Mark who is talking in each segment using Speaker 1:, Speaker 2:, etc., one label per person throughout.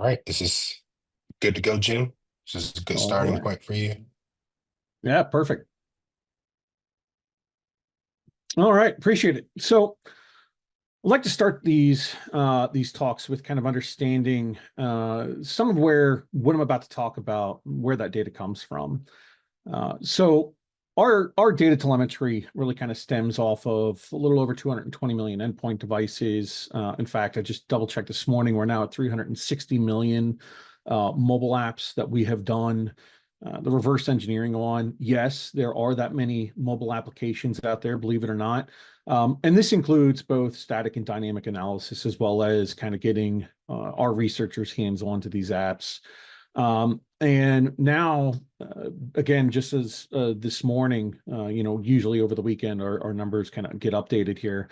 Speaker 1: All right, this is good to go, Jim. This is a good
Speaker 2: All
Speaker 1: starting
Speaker 2: right.
Speaker 1: point for you.
Speaker 2: Yeah, perfect. All right, appreciate it. So I'd like to start these talks with kind of understanding some of where what I'm about to talk about, where that data comes from. So our data telemetry really kind of stems off of a little over 220 million endpoint devices. In fact, I just double checked this morning. We're now at 360 million mobile apps that we have done the reverse engineering on. Yes, there are that many mobile applications out there, believe it or not. And this includes both static and dynamic analysis, as well as kind of getting our researchers' hands onto these apps. And now, again, just as this morning, usually over the weekend, our numbers kind of get updated here,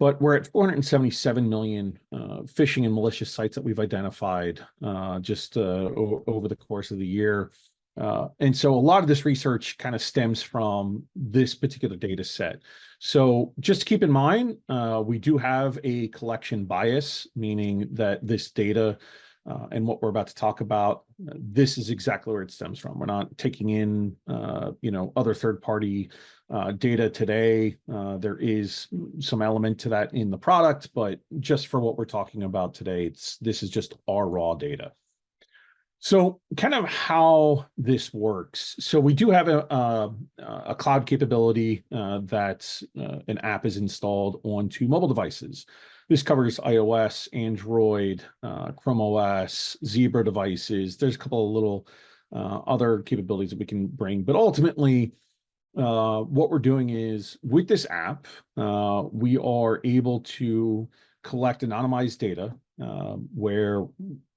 Speaker 2: but we're at 477 million phishing and malicious sites that we've identified just over the course of the year. And so a lot of this research kind of stems from this particular data set. So just to keep in mind, we do have a collection bias, meaning that this data and what we're about to talk about, this is exactly where it stems from. We're not taking in, other third-party data today. There is some element to that in the product, but just for what we're talking about today, this is just our raw data. So kind of how this works. So we do have a cloud capability that an app is installed onto mobile devices. This covers iOS, Android, Chrome OS, Zebra devices. There's a couple of little other capabilities that we can bring, but ultimately, what we're doing is with this app, we are able to collect anonymized data where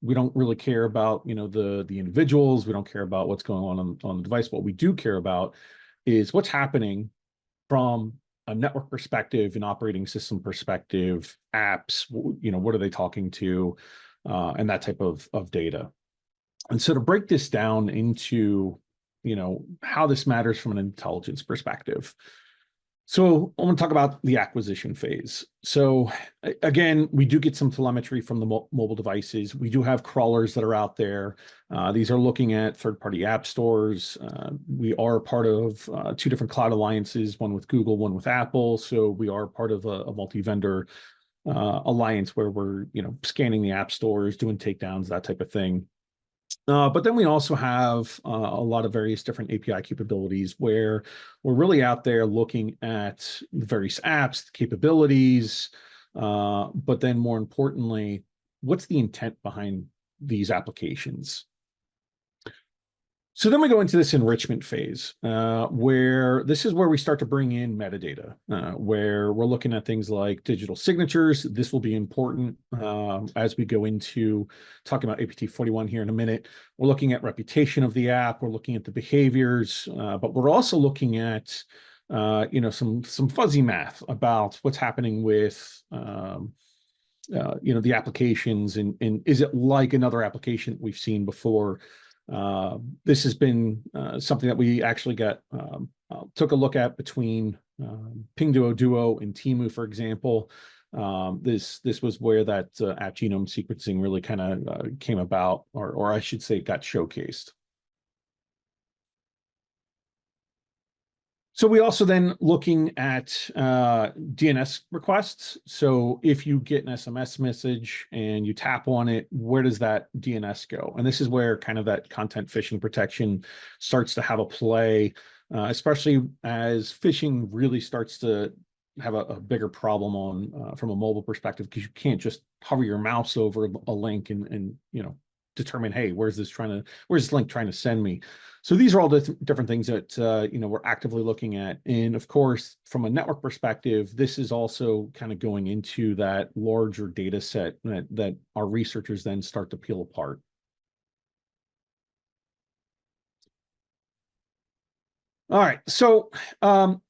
Speaker 2: we don't really care about the individuals. We don't care about what's going on the device. What we do care about is what's happening from a network perspective, an operating system perspective, apps. What are they talking to, and that type of data. And so to break this down into how this matters from an intelligence perspective. So I want to talk about the acquisition phase. So again, we do get some telemetry from the mobile devices. We do have crawlers that are out there. These are looking at third-party app stores. We are part of two different cloud alliances, one with Google, one with Apple. So we are part of a multi-vendor alliance where we're scanning the app stores, doing takedowns, that type of thing. But then we also have a lot of various different API capabilities where we're really out there looking at the various apps, the capabilities, but then more importantly, what's the intent behind these applications? So then we go into this enrichment phase, where this is where we start to bring in metadata, where we're looking at things like digital signatures. This will be important as we go into talking about APT41 here in a minute. We're looking at reputation of the app. We're looking at the behaviors, but we're also looking at some fuzzy math about what's happening with the applications, and is it like another application that we've seen before? This has been something that we actually took a look at between Pinduoduo and Temu, for example. This was where that app genome sequencing really kind of came about, or I should say, got showcased. So we also then looking at DNS requests. So if you get an SMS message and you tap on it, where does that DNS go? And this is where kind of that content phishing protection starts to have a play, especially as phishing really starts to have a bigger problem on from a mobile perspective, because you can't just hover your mouse over a link and determine, hey, where's this link trying to send me? So these are all different things that we're actively looking at. And of course, from a network perspective, this is also kind of going into that larger data set that our researchers then start to peel apart. All right, so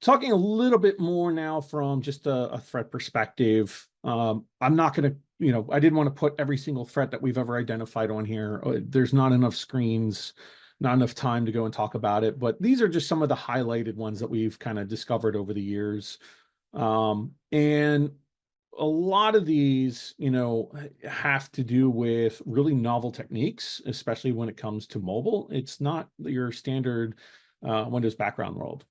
Speaker 2: talking a little bit more now from just a threat perspective. I'm not going to, I didn't want to put every single threat that we've ever identified on here. There's not enough screens, not enough time to go and talk about it, but these are just some of the highlighted ones that we've kind of discovered over the years. And a lot of these, have to do with really novel techniques, especially when it comes to mobile. It's not your standard Windows background world.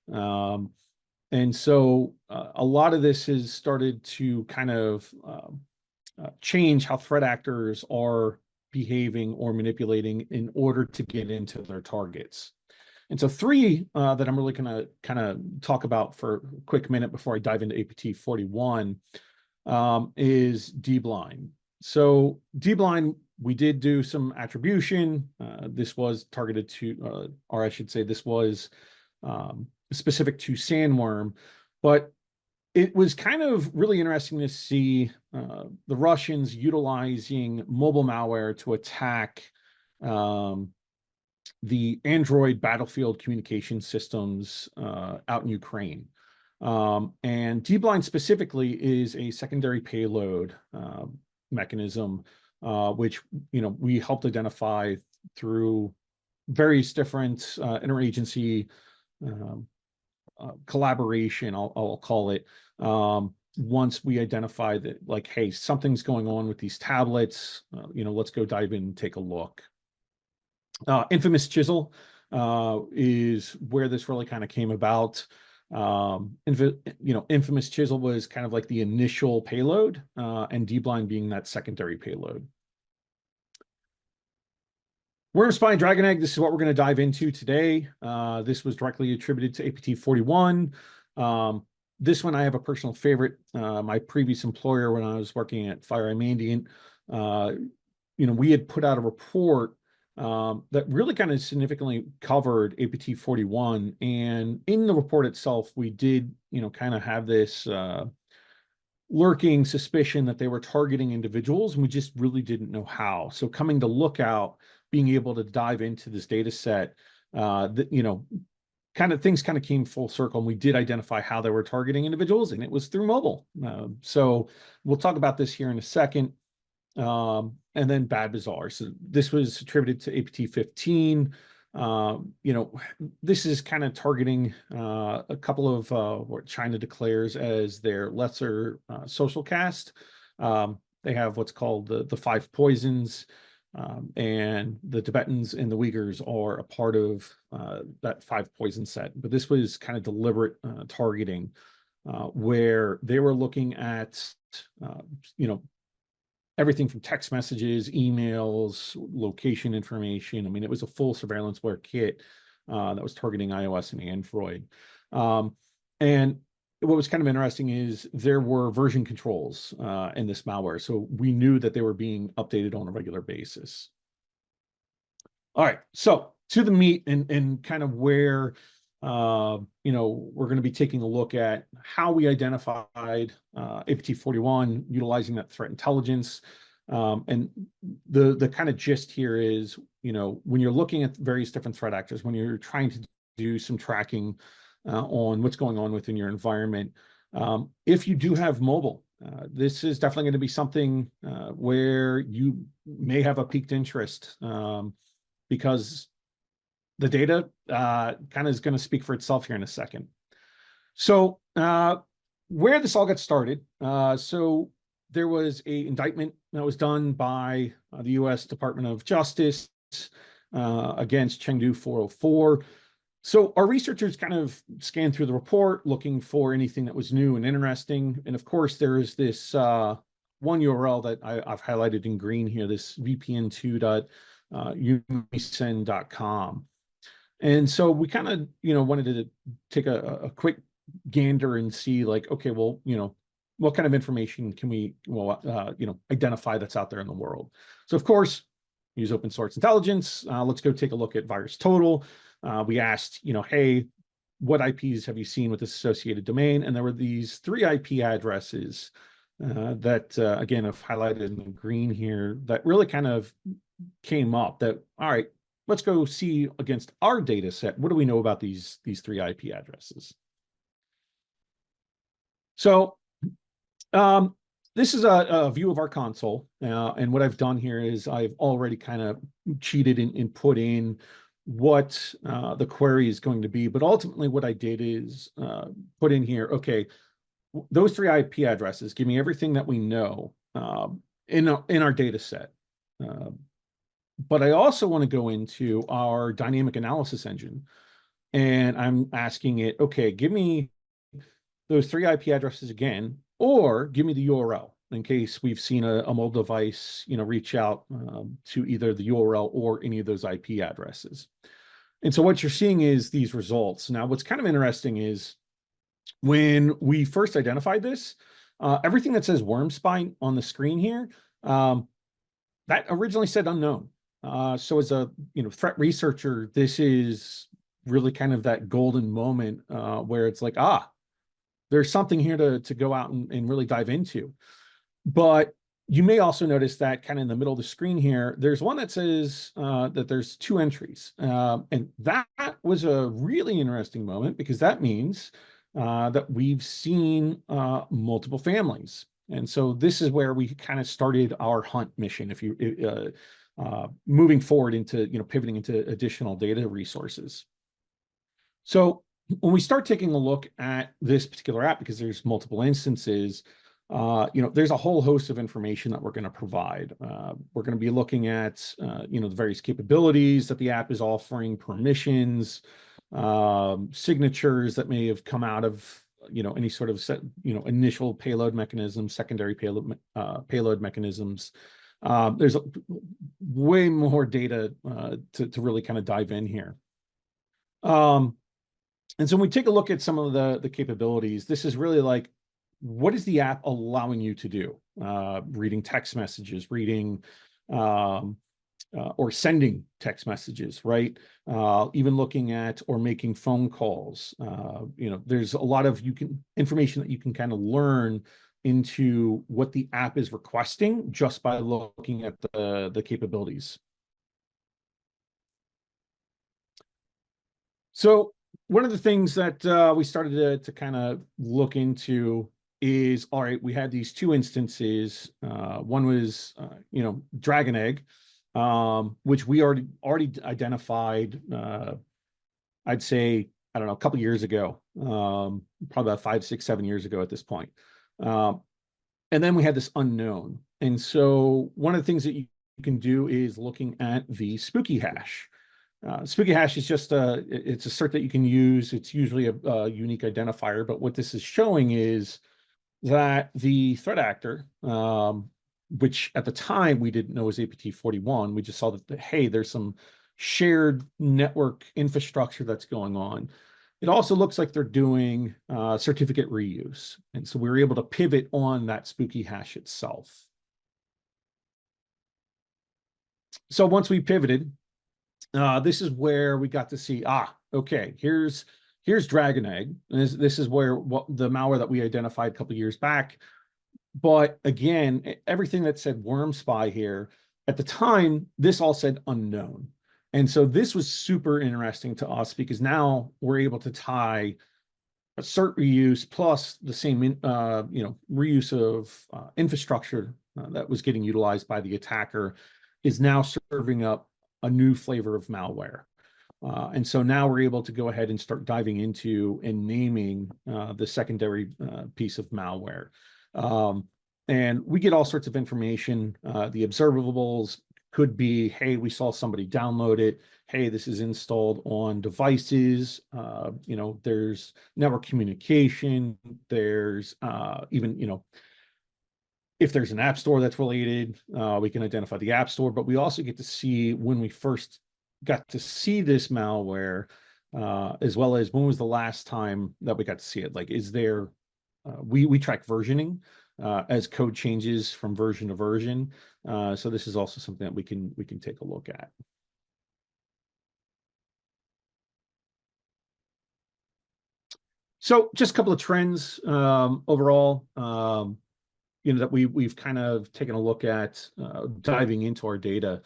Speaker 2: And so a lot of this has started to kind of change how threat actors are behaving or manipulating in order to get into their targets. And so three that I'm really going to kind of talk about for a quick minute before I dive into APT41 is D-blind. So D-blind, we did do some attribution. This was targeted to, or I should say this was specific to sandworm, but it was kind of really interesting to see the Russians utilizing mobile malware to attack the Android battlefield communication systems out in Ukraine. And D-blind specifically is a secondary payload mechanism, which we helped identify through various different interagency collaboration, I'll call it. Once we identify that, like, hey, something's going on with these tablets, let's go dive in and take a look. Infamous Chisel is where this really kind of came about. Infamous Chisel was kind of like the initial payload, and D-blind being that secondary payload. Worm Spine Dragon Egg, this is what we're going to dive into today. This was directly attributed to APT41. This one I have a personal favorite. My previous employer, when I was working at FireEye Mandiant, we had put out a report that really kind of significantly covered APT41. And in the report itself, we did, kind of have this lurking suspicion that they were targeting individuals, and we just really didn't know how. So coming to Lookout, being able to dive into this data set, things kind of came full circle, and we did identify how they were targeting individuals, and it was through mobile. So we'll talk about this here in a second. And then Bad Bazaar. So this was attributed to APT15. This is kind of targeting a couple of what China declares as their lesser social caste. They have what's called the five poisons, and the Tibetans and the Uyghurs are a part of that five poison set. But this was kind of deliberate targeting, where they were looking at, everything from text messages, emails, location information. I mean, it was a full surveillanceware kit that was targeting iOS and Android. And what was kind of interesting is there were version controls in this malware. So we knew that they were being updated on a regular basis. All right, so to the meat and kind of where we're going to be taking a look at how we identified APT41 utilizing that threat intelligence. And the kind of gist here is, when you're looking at various different threat actors, when you're trying to do some tracking on what's going on within your environment, if you do have mobile, this is definitely going to be something where you may have a piqued interest, because the data kind of is going to speak for itself here in a second. So where this all got started, so there was an indictment that was done by the U.S. Department of Justice against Chengdu 404. So our researchers kind of scanned through the report looking for anything that was new and interesting. And of course, there is this one URL that I've highlighted in green here, this vpn2.unison.com. And so we kind of, wanted to take a quick gander and see, like, okay, well, what kind of information can we, identify that's out there in the world? So of course, use open source intelligence. Let's go take a look at VirusTotal. We asked, hey, what IPs have you seen with this associated domain? And there were these 3 IP addresses that, again, I've highlighted in green here, that really kind of came up that, all right, let's go see against our data set, what do we know about these 3 IP addresses? So this is a view of our console. And what I've done here is I've already kind of cheated and put in what the query is going to be. But ultimately what I did is put in here, okay, those three IP addresses give me everything that we know in our data set. But I also want to go into our dynamic analysis engine, and I'm asking it, okay, give me those three IP addresses again, or give me the URL in case we've seen a mobile device, reach out to either the URL or any of those IP addresses. And so what you're seeing is these results. Now, what's kind of interesting is when we first identified this, everything that says worm spine on the screen here, that originally said unknown. So as a threat researcher, this is really kind of that golden moment where it's like, there's something here to go out and really dive into. But you may also notice that kind of in the middle of the screen here, there's one that says that there's 2 entries. And that was a really interesting moment because that means that we've seen multiple families. And so this is where we kind of started our hunt mission, if you moving forward into, pivoting into additional data resources. So when we start taking a look at this particular app, because there's multiple instances, there's a whole host of information that we're going to provide. We're going to be looking at, the various capabilities that the app is offering, permissions, signatures that may have come out of, any sort of initial payload mechanism, secondary payload mechanisms. There's way more data to really kind of dive in here. And so when we take a look at some of the capabilities, this is really like, what is the app allowing you to do? Reading text messages, reading or sending text messages, right? Even looking at or making phone calls. There's a lot of information that you can kind of learn into what the app is requesting just by looking at the capabilities. So one of the things that we started to kind of look into is, all right, we had these 2 instances. One was, Dragon Egg, which we already identified, I'd say, I don't know, a couple years ago, probably about 5, 6, 7 years ago at this point. And then we had this unknown. And so one of the things that you can do is looking at the spooky hash. Spooky hash is just it's a cert that you can use. It's usually a unique identifier, but what this is showing is that the threat actor, which at the time we didn't know was APT41, we just saw that, hey, there's some shared network infrastructure that's going on. It also looks like they're doing certificate reuse. And so we were able to pivot on that spooky hash itself. So once we pivoted, this is where we got to see, okay, here's Dragon Egg. And this is where the malware that we identified a couple of years back. But again, everything that said worm spy here, at the time, this all said unknown. And so this was super interesting to us because now we're able to tie a cert reuse plus the same, reuse of infrastructure that was getting utilized by the attacker is now serving up a new flavor of malware. And so now we're able to go ahead and start diving into and naming the secondary piece of malware. And we get all sorts of information. The observables could be, hey, we saw somebody download it. Hey, this is installed on devices. There's network communication. There's even, if there's an app store that's related, we can identify the app store, but we also get to see when we first got to see this malware, as well as when was the last time that we got to see it. Like, is there, we track versioning as code changes from version to version. So this is also something that we can take a look at. So just a couple of trends overall, that we've kind of taken a look at diving into our data.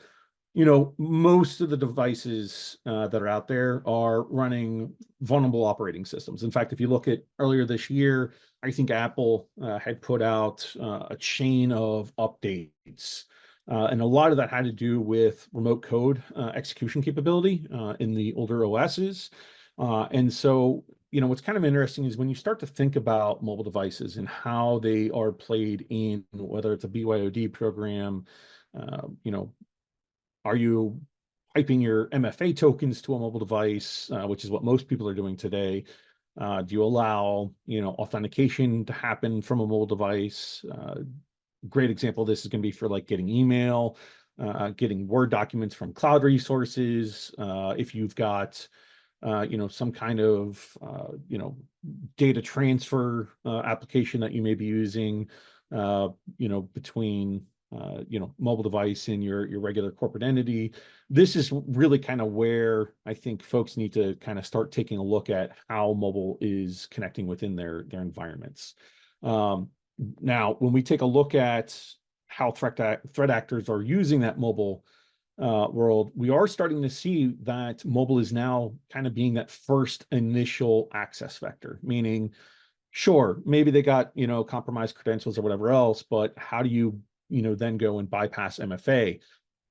Speaker 2: Most of the devices that are out there are running vulnerable operating systems. In fact, if you look at earlier this year, I think Apple had put out a chain of updates. And a lot of that had to do with remote code execution capability in the older OSs. And so what's kind of interesting is when you start to think about mobile devices and how they are played in, whether it's a BYOD program, you know, are you piping your MFA tokens to a mobile device, which is what most people are doing today? Do you allow, authentication to happen from a mobile device? Great example of this is going to be for like getting email, getting Word documents from cloud resources. If you've got, some kind of, data transfer application that you may be using, between, mobile device and your regular corporate entity. This is really kind of where I think folks need to kind of start taking a look at how mobile is connecting within their environments. Now, when we take a look at how threat actors are using that mobile world, we are starting to see that mobile is now kind of being that first initial access vector, meaning, sure, maybe they got, compromised credentials or whatever else, but how do you, then go and bypass MFA?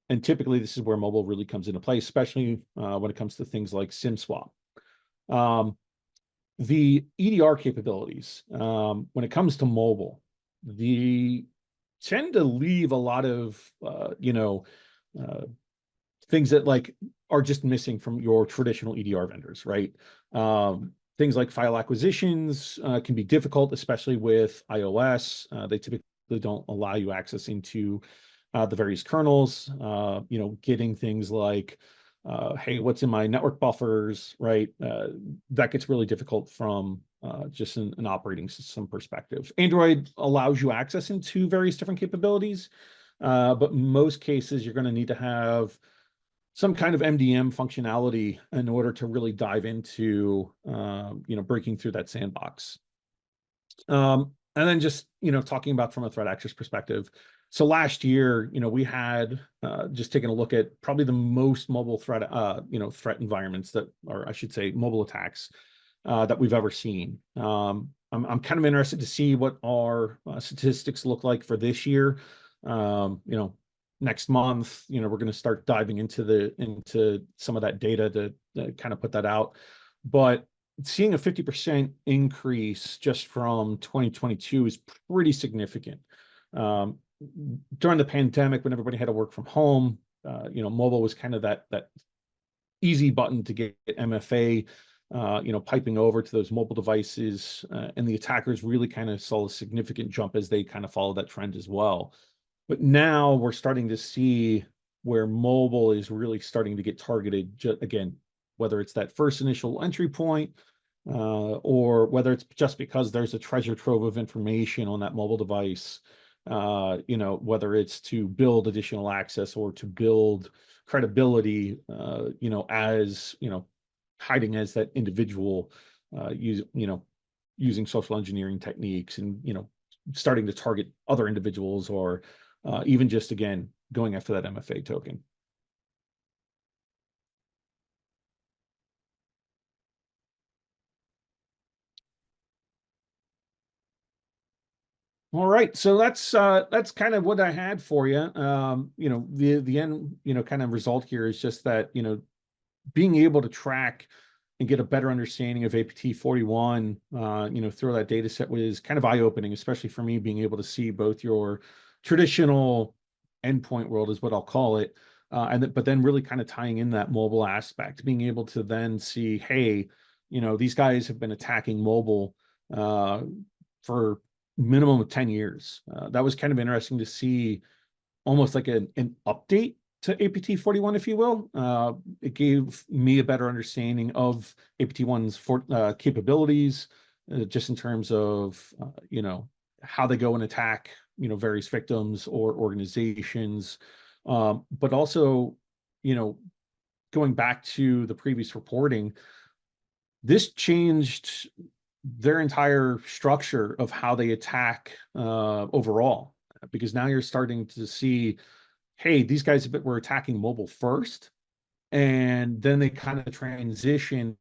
Speaker 2: And typically this is where mobile really comes into play, especially when it comes to things like SIM swap. The EDR capabilities, when it comes to mobile, they tend to leave a lot of, things that like are just missing from your traditional EDR vendors, right? Things like file acquisitions can be difficult, especially with iOS. They typically don't allow you access into the various kernels. Getting things like, hey, what's in my network buffers, right? That gets really difficult from just an operating system perspective. Android allows you access into various different capabilities, but most cases you're going to need to have some kind of MDM functionality in order to really dive into, breaking through that sandbox. And then just, talking about from a threat actor's perspective. So last year, we had just taking a look at probably the most mobile threat, threat environments that, or I should say mobile attacks that we've ever seen. I'm kind of interested to see what our statistics look like for this year. Next month, we're going to start diving into some of that data to kind of put that out. But seeing a 50% increase just from 2022 is pretty significant. During the pandemic, when everybody had to work from home, mobile was kind of that easy button to get MFA, piping over to those mobile devices, and the attackers really kind of saw a significant jump as they kind of followed that trend as well. But now we're starting to see where mobile is really starting to get targeted, again, whether it's that first initial entry point, or whether it's just because there's a treasure trove of information on that mobile device, whether it's to build additional access or to build credibility, as, hiding as that individual, using social engineering techniques and, starting to target other individuals or even just, again, going after that MFA token. All right, so that's kind of what I had for you. The end, kind of result here is just that, being able to track and get a better understanding of APT41, through that data set was kind of eye-opening, especially for me, being able to see both your traditional endpoint world is what I'll call it, but then really kind of tying in that mobile aspect, being able to then see, hey, these guys have been attacking mobile for minimum of 10 years. That was kind of interesting to see, almost like an update to APT41, if you will. It gave me a better understanding of APT1's capabilities, just in terms of, how they go and attack, various victims or organizations. But also, going back to the previous reporting, this changed their entire structure of how they attack overall, because now you're starting to see, hey, these guys were attacking mobile first, and then they kind of transitioned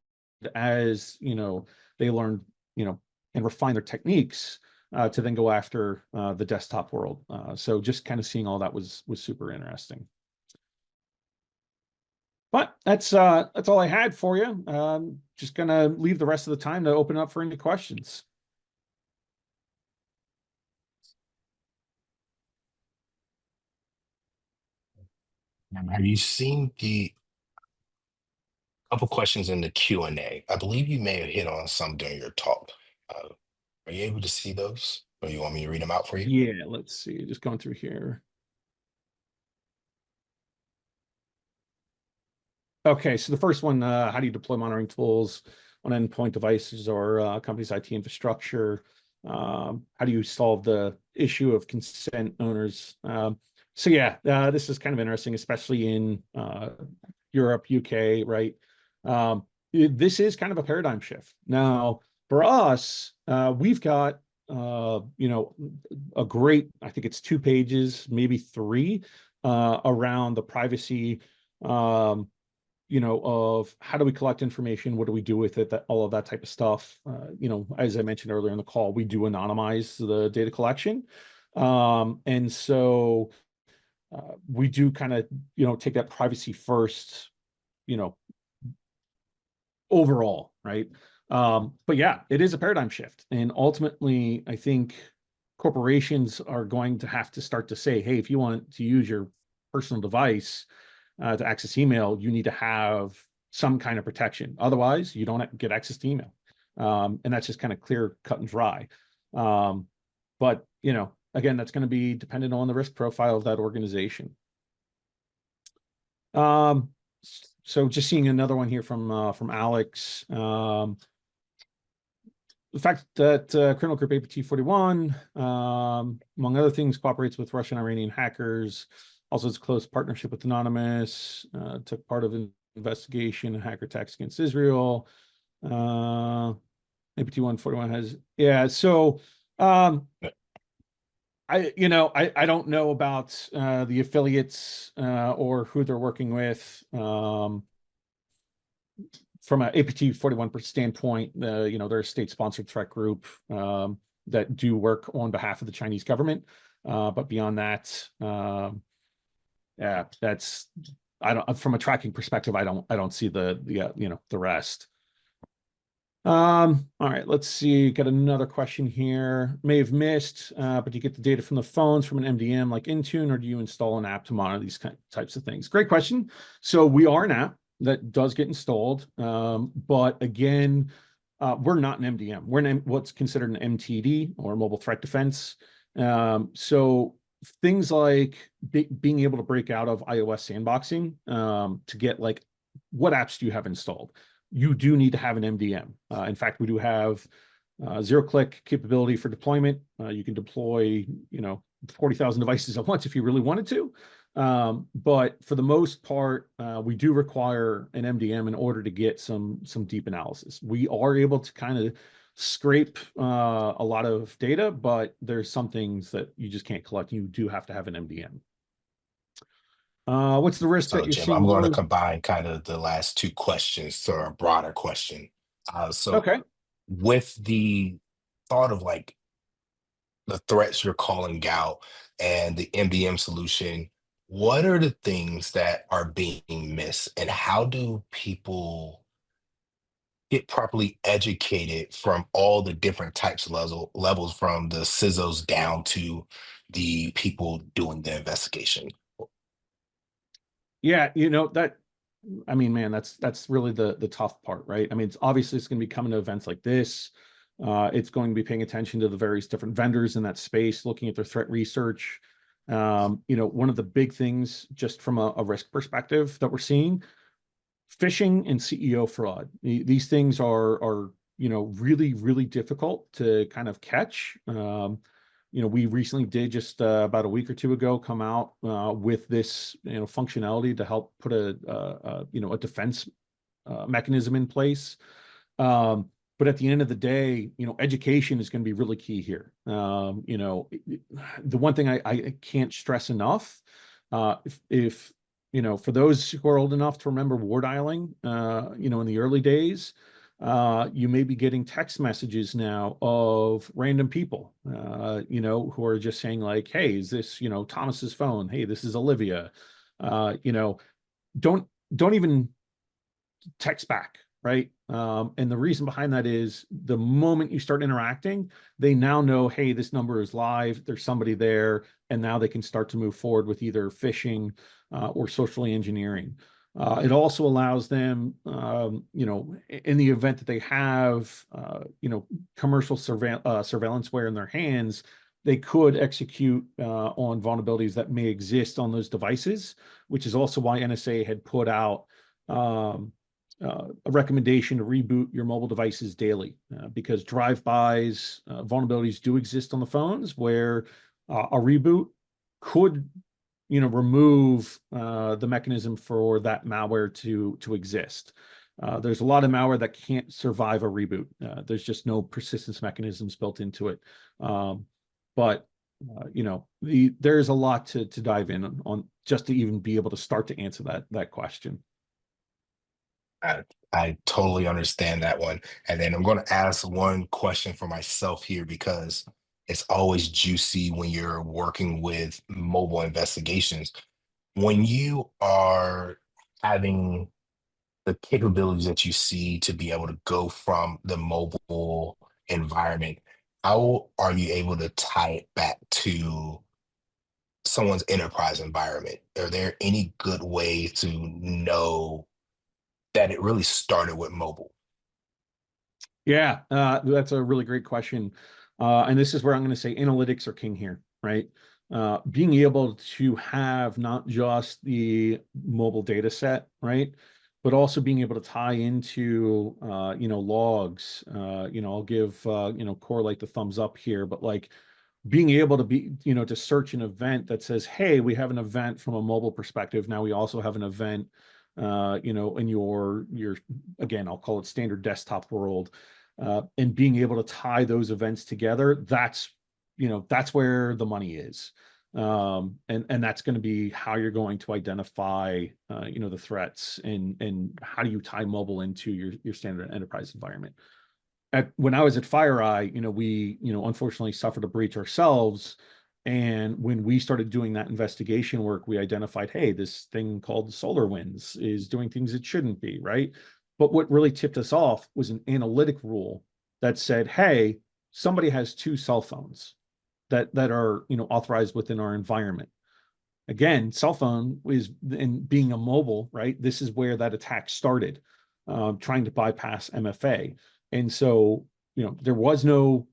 Speaker 2: as, they learned, and refine their techniques to then go after the desktop world. So just kind of seeing all that was super interesting. But that's all I had for you. Just gonna leave the rest of the time to open up for any questions.
Speaker 1: Have you seen the couple questions in the Q&A? I believe you may have hit on some during your talk. Uh, are you able to see those? Or you want me to read them out for you?
Speaker 2: Yeah, let's see. Just going through here. Okay, so the first one, how do you deploy monitoring tools on endpoint devices or company's IT infrastructure? How do you solve the issue of consent owners? So yeah, this is kind of interesting, especially in Europe, UK, right? This is kind of a paradigm shift. Now, for us, we've got a great, I think it's 2 pages, maybe three, around the privacy. Of how do we collect information? What do we do with it? All of that type of stuff. As I mentioned earlier in the call, we do anonymize the data collection. And so we do kind of, take that privacy first, you know, overall, right? But yeah, it is a paradigm shift. And ultimately, I think corporations are going to have to start to say, hey, if you want to use your personal device, to access email, you need to have some kind of protection. Otherwise, you don't get access to email. And that's just kind of clear, cut and dry. But, again, that's going to be dependent on the risk profile of that organization. So just seeing another one here from Alex. The fact that criminal group APT41, among other things, cooperates with Russian Iranian hackers. Also, it's a close partnership with Anonymous, took part of an investigation and hacker attacks against Israel. APT141 has, yeah. So, I don't know about the affiliates or who they're working with. From an APT41 standpoint, they're a state-sponsored threat group that do work on behalf of the Chinese government. But beyond that, yeah, that's I don't. From a tracking perspective, I don't see the rest. All right, let's see. Got another question here. May have missed, but do you get the data from the phones from an MDM like Intune, or do you install an app to monitor these types of things? Great question. So we are an app that does get installed, but again, we're not an MDM. We're what's considered an MTD or mobile threat defense. So things like being able to break out of iOS sandboxing to get like what apps do you have installed? You do need to have an MDM. In fact, we do have zero-click capability for deployment. You can deploy, 40,000 devices at once if you really wanted to. But for the most part, we do require an MDM in order to get some deep analysis. We are able to kind of scrape a lot of data, but there's some things that you just can't collect. You do have to have an MDM. What's the risk that
Speaker 1: So,
Speaker 2: you're
Speaker 1: Jim, I'm
Speaker 2: seeing
Speaker 1: going to
Speaker 2: more?
Speaker 1: combine kind of the last two questions to a broader question. So,
Speaker 2: Okay.
Speaker 1: with the thought of like the threats you're calling out and the MDM solution, what are the things that are being missed, and how do people get properly educated from all the different types of levels from the CISOs down to the people doing the investigation?
Speaker 2: Yeah, I mean, man, that's really the tough part, right? I mean, it's going to be coming to events like this. It's going to be paying attention to the various different vendors in that space, looking at their threat research. One of the big things, just from a risk perspective, that we're seeing, phishing and CEO fraud. These things are really really difficult to kind of catch. We recently did just about a week or two ago come out with this functionality to help put a defense mechanism in place. But at the end of the day, education is going to be really key here. The one thing I can't stress enough, if for those who are old enough to remember war dialing, in the early days, you may be getting text messages now of random people, who are just saying like, hey, is this, Thomas's phone? Hey, this is Olivia. Don't don't even text back, right? And the reason behind that is the moment you start interacting, they now know, hey, this number is live, there's somebody there, and now they can start to move forward with either phishing or socially engineering. It also allows them, in the event that they have, commercial surveillanceware in their hands, they could execute on vulnerabilities that may exist on those devices, which is also why NSA had put out um, a recommendation to reboot your mobile devices daily because drive-bys, vulnerabilities do exist on the phones where a reboot could, remove the mechanism for that malware to exist. There's a lot of malware that can't survive a reboot. There's just no persistence mechanisms built into it. But there's a lot to dive in on just to even be able to start to answer that question.
Speaker 1: I, I totally understand that one. And then I'm going to ask one question for myself here because it's always juicy when you're working with mobile investigations. When you are having the capabilities that you see to be able to go from the mobile environment, how are you able to tie it back to someone's enterprise environment? Are there any good ways to know that it really started with mobile?
Speaker 2: Yeah, that's a really great question. And this is where I'm going to say analytics are king here, right? Being able to have not just the mobile data set, right? But also being able to tie into, logs. I'll give, Correlate the thumbs up here, but like being able to be, to search an event that says, hey, we have an event from a mobile perspective. Now we also have an event, in your, again, I'll call it standard desktop world, and being able to tie those events together. That's where the money is. And that's going to be how you're going to identify, the threats and how do you tie mobile into your standard enterprise environment. When I was at FireEye, we, unfortunately suffered a breach ourselves. And when we started doing that investigation work, we identified, hey, this thing called SolarWinds is doing things it shouldn't be, right? But what really tipped us off was an analytic rule that said, hey, somebody has two cell phones that are, authorized within our environment. Again, cell phone is and being a mobile, right? This is where that attack started, trying to bypass MFA. And so, there was no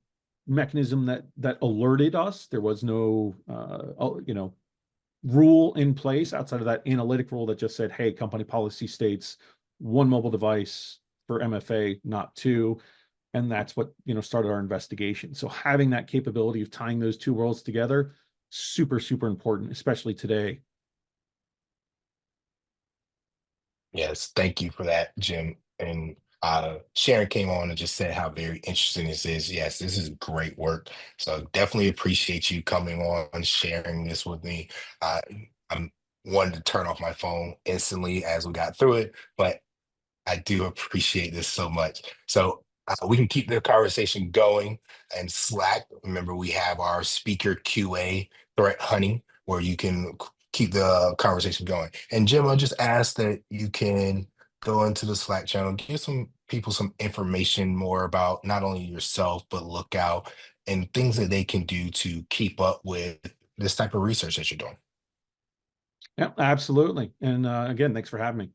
Speaker 2: mechanism that alerted us. There was no, rule in place outside of that analytic rule that just said, hey, company policy states one mobile device for MFA, not two. And that's what, started our investigation. So having that capability of tying those two worlds together, super, super important, especially today.
Speaker 1: Yes, thank you for that, Jim. And Sharon came on and just said how very interesting this is. Yes, this is great work. So definitely appreciate you coming on and sharing this with me. Uh, I'm wanted to turn off my phone instantly as we got through it, but I do appreciate this so much. So we can keep the conversation going and Slack. Remember, we have our speaker QA threat hunting where you can keep the conversation going. And Jim, I'll just ask that you can go into the Slack channel, give some people some information more about not only yourself, but Lookout and things that they can do to keep up with this type of research that you're doing.
Speaker 2: Yeah, absolutely. And again, thanks for having me.